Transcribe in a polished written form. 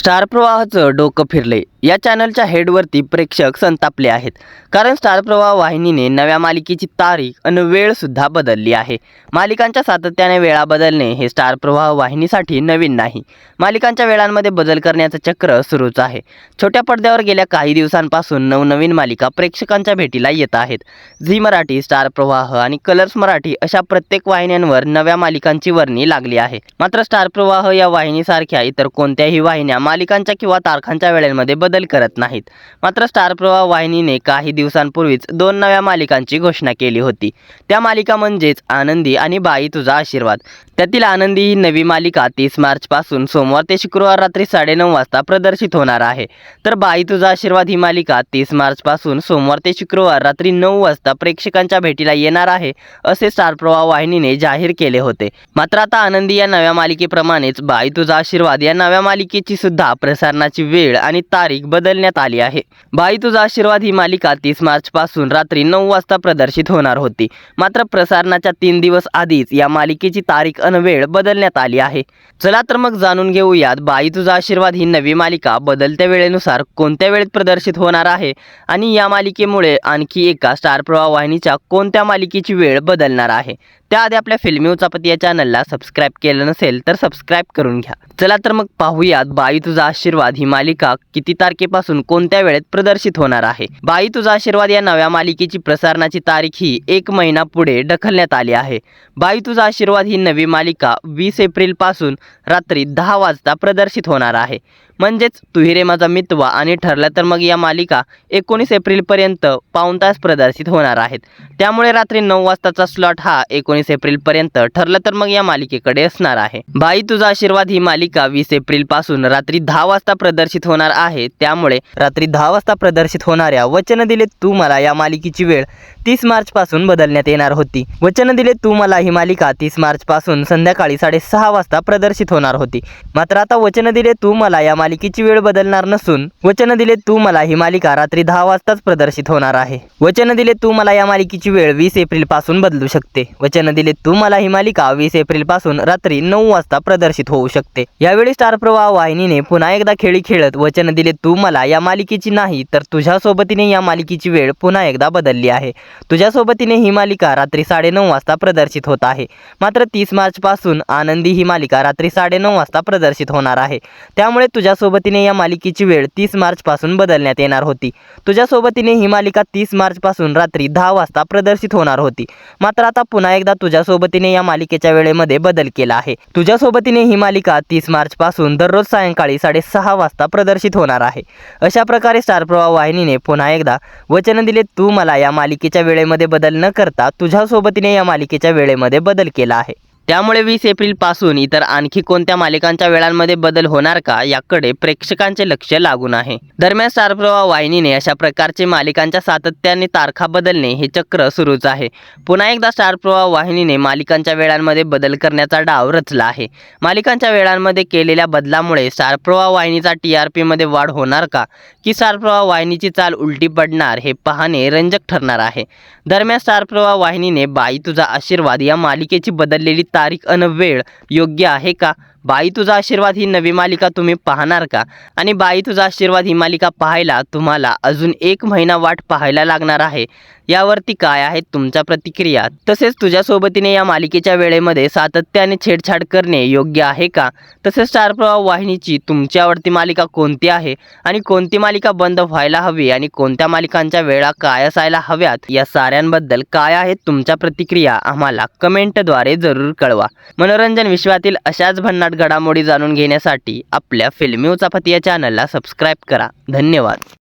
Star प्रवाहाचं डोकं फिरले. या चॅनलच्या हेडवरती प्रेक्षक संतापले आहेत, कारण स्टार प्रवाह वाहिनीने नव्या मालिकेची तारीख आणि वेळ सुद्धा बदलली आहे. मालिकांच्या सातत्याने वेळा बदलणे हे स्टार प्रवाह वाहिनीसाठी नवीन नाही. मालिकांच्या वेळांमध्ये बदल करण्याचं चक्र सुरूच आहे. छोट्या पडद्यावर गेल्या काही दिवसांपासून नवनवीन मालिका प्रेक्षकांच्या भेटीला येत आहेत. झी मराठी, स्टार प्रवाह आणि कलर्स मराठी अशा प्रत्येक वाहिन्यांवर नव्या मालिकांची वर्णी लागली आहे. मात्र स्टार प्रवाह या वाहिनीसारख्या इतर कोणत्याही वाहिन्या मालिकांच्या किंवा तारखांच्या वेळेमध्ये बदल करत नाहीत. मात्र स्टार प्रवाह वाहिनीने काही दिवसांपूर्वीच 2 नव्या मालिकांची घोषणा केली होती. त्या मालिका म्हणजेच आनंदी आणि बाई तुझा आशीर्वाद. त्यातील आनंदी ही नवी मालिका 30 मार्चपासून सोमवार ते शुक्रवार रात्री 9:30 वाजता प्रदर्शित होणार आहे. तर बाई तुझा आशीर्वाद ही मालिका 30 मार्चपासून सोमवार ते शुक्रवार रात्री 9 वाजता प्रेक्षकांच्या भेटीला येणार आहे, असे स्टार प्रवाह वाहिनीने जाहीर केले होते. मात्र आता आनंदी या नव्या मालिकेप्रमाणेच बाई तुझा आशीर्वाद या नव्या मालिकेची सुद्धा प्रसारणाची वेळ आणि तारीख बदलण्यात आली आहे. बाई तुझा आशीर्वाद ही मालिका 30 मार्चपासून रात्री 9 वाजता प्रदर्शित होणार होती. मात्र प्रसारणाच्या 3 दिवस आधीच या मालिकेची तारीख आणि वेळ बदलण्यात आली आहे. चला तर मग जाणून घेऊयात, बाई तुझा आशीर्वाद ही नवी मालिका बदलत्या वेळेनुसार कोणत्या वेळेत प्रदर्शित होणार आहे आणि या मालिकेमुळे आणखी एका स्टार प्रवाह वाहिनीच्या कोणत्या मालिकेची वेळ बदलणार आहे. त्याआधी आपल्या फिल्मी उचापती या चॅनलला सबस्क्राईब केलं नसेल तर सबस्क्राईब करून घ्या. चला तर मग पाहूयात, बाई तुझा आशीर्वाद ही मालिका किती तारखेपासून कोणत्या वेळेत प्रदर्शित होणार आहे. बाई तुझा आशीर्वाद या नव्या मालिकेची प्रसारणाची तारीख ही 1 महिना पुढे ढकलण्यात आली आहे. बाई तुझा आशीर्वाद ही नवी मालिका 20 एप्रिलपासून रात्री 10 वाजता प्रदर्शित होणार आहे. म्हणजेच तू ही रे माझा मितवा आणि ठरलं तर मग या मालिका 19 एप्रिलपर्यंत पाऊण तास प्रदर्शित होणार आहेत. त्यामुळे रात्री 9 वाजताचा स्लॉट हा 19 एप्रिलपर्यंत ठरलं तर मग या मालिकेकडे असणार आहे. बाई तुझा आशीर्वाद ही मालिका 20 एप्रिलपासून रात्री 10 वाजता प्रदर्शित होणार आहे. त्यामुळे रात्री 10 वाजता प्रदर्शित होणाऱ्या वचन दिले तू मला या मालिकेची वेळ 30 मार्चपासून बदलण्यात येणार होती. वचन दिले तू मला ही मालिका 30 मार्चपासून संध्याकाळी 6:30 वाजता प्रदर्शित होणार होती. मात्र आता वचन दिले तू मला या मालिकेची वेळ बदलणार नसून वचन दिले तू मला ही मालिका रात्री 10 वाजताच प्रदर्शित होणार आहे. वचन दिले तू मला या मालिकेची वेळ 20 एप्रिलपासून बदलू शकते. वचन दिले तू मला ही मालिका 20 एप्रिलपासून रात्री 9 वाजता प्रदर्शित होऊ शकते. यावेळी स्टार प्रवाह वाहिनीने पुन्हा एकदा खेळी खेळत वचन दिले तू मला या मालिकेची नाही तर तुझ्या सोबतीने या मालिकेची वेळ पुन्हा एकदा बदलली आहे. तुझ्या सोबतीने ही मालिका रात्री 9:30 वाजता प्रदर्शित होत आहे. मात्र 30 मार्चपासून आनंदी ही मालिका रात्री 9:30 वाजता प्रदर्शित होणार आहे. त्यामुळे तुझ्या सोबतीने या मालिकेची वेळ 30 मार्चपासून बदलण्यात येणार होती. तुझ्या सोबतीने ही मालिका 30 मार्चपासून रात्री 10 वाजता प्रदर्शित होणार होती. मात्र आता पुन्हा एकदा तुझ्या सोबतीने या मालिकेच्या वेळेमध्ये बदल केला आहे. तुझ्या सोबतीने ही मालिका 30 मार्चपासून दररोज सायंकाळी 6:30 वाजता प्रदर्शित होणार आहे. अशा प्रकारे स्टार प्रवाह वाहिनीने पुन्हा एकदा वचन दिले तू मला या मालिकेच्या वेळेमध्ये बदल न करता तुझ्या सोबतीने या मालिकेच्या वेळेमध्ये बदल केला आहे. त्यामुळे 20 एप्रिलपासून इतर आणखी कोणत्या मालिकांच्या वेळांमध्ये बदल होणार का याकडे प्रेक्षकांचे लक्ष लागून आहे. दरम्यान स्टार प्रवाह वाहिनीने अशा प्रकारचे मालिकांच्या सातत्याने तारखा बदलणे हे चक्र सुरूच आहे. पुन्हा एकदा स्टार प्रवाह वाहिनीने मालिकांच्या वेळांमध्ये बदल करण्याचा डाव रचला आहे. मालिकांच्या वेळांमध्ये केलेल्या बदलामुळे स्टार प्रवाह वाहिनीचा TRP मध्ये वाढ होणार का की स्टार प्रवाह वाहिनीची चाल उलटी पडणार हे पाहणे रंजक ठरणार आहे. दरम्यान स्टार प्रवाह वाहिनीने बाई तुझा आशीर्वाद या मालिकेची बदललेली तारीख अन वेळ योग्य आहे का? बाई तुझा आशीर्वाद ही नवी मालिका तुम्ही पाहणार का? आणि बाई तुझा आशीर्वाद ही मालिका पाहायला तुम्हाला अजून 1 महिना वाट पाहायला लागणार आहे. यावरती काय आहेत तुमच्या प्रतिक्रिया? तसेच तुझ्या सोबतीने या मालिकेच्या वेळेमध्ये सातत्याने छेडछाड करणे योग्य आहे का? तसेच स्टार प्रवाह वाहिनीची तुमची आवडती मालिका कोणती आहे आणि कोणती मालिका बंद व्हायला हवी आणि कोणत्या मालिकांच्या वेळा काय असायला हव्यात, या साऱ्यांबद्दल काय आहेत तुमच्या प्रतिक्रिया आम्हाला कमेंटद्वारे जरूर कळवा. मनोरंजन विश्वातील अशाच भन्नाट घडामोडी जाणून घेण्यासाठी आपल्या फिल्मी उचापती या चॅनलला सबस्क्राईब करा. धन्यवाद.